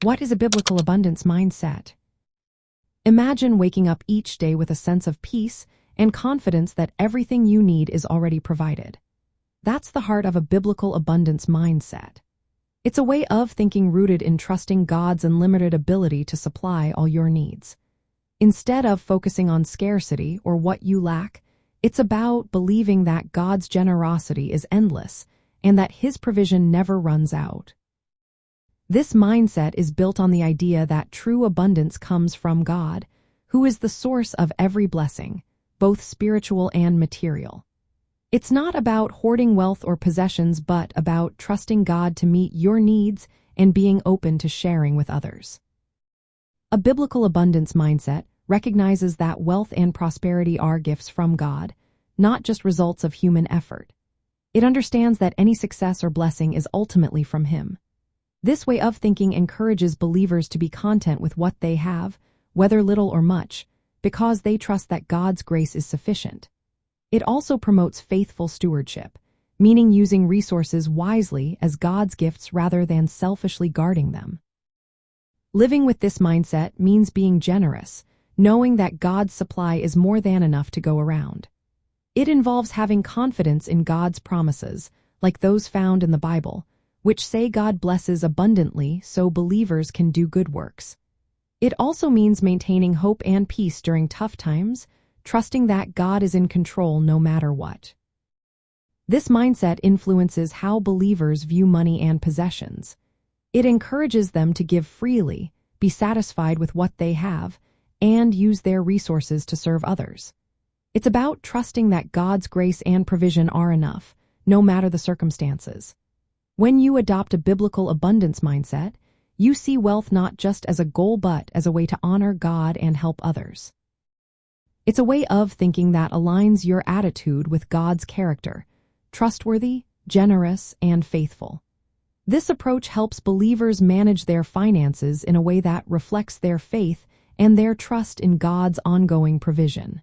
What is a biblical abundance mindset? Imagine waking up each day with a sense of peace and confidence that everything you need is already provided. That's the heart of a biblical abundance mindset. It's a way of thinking rooted in trusting God's unlimited ability to supply all your needs. Instead of focusing on scarcity or what you lack, it's about believing that God's generosity is endless and that His provision never runs out. This mindset is built on the idea that true abundance comes from God, who is the source of every blessing, both spiritual and material. It's not about hoarding wealth or possessions, but about trusting God to meet your needs and being open to sharing with others. A biblical abundance mindset recognizes that wealth and prosperity are gifts from God, not just results of human effort. It understands that any success or blessing is ultimately from Him. This way of thinking encourages believers to be content with what they have, whether little or much, because they trust that God's grace is sufficient. It also promotes faithful stewardship, meaning using resources wisely as God's gifts rather than selfishly guarding them. Living with this mindset means being generous, knowing that God's supply is more than enough to go around. It involves having confidence in God's promises, like those found in the Bible, which say God blesses abundantly so believers can do good works. It also means maintaining hope and peace during tough times, trusting that God is in control no matter what. This mindset influences how believers view money and possessions. It encourages them to give freely, be satisfied with what they have, and use their resources to serve others. It's about trusting that God's grace and provision are enough, no matter the circumstances. When you adopt a biblical abundance mindset, you see wealth not just as a goal but as a way to honor God and help others. It's a way of thinking that aligns your attitude with God's character, trustworthy, generous, and faithful. This approach helps believers manage their finances in a way that reflects their faith and their trust in God's ongoing provision.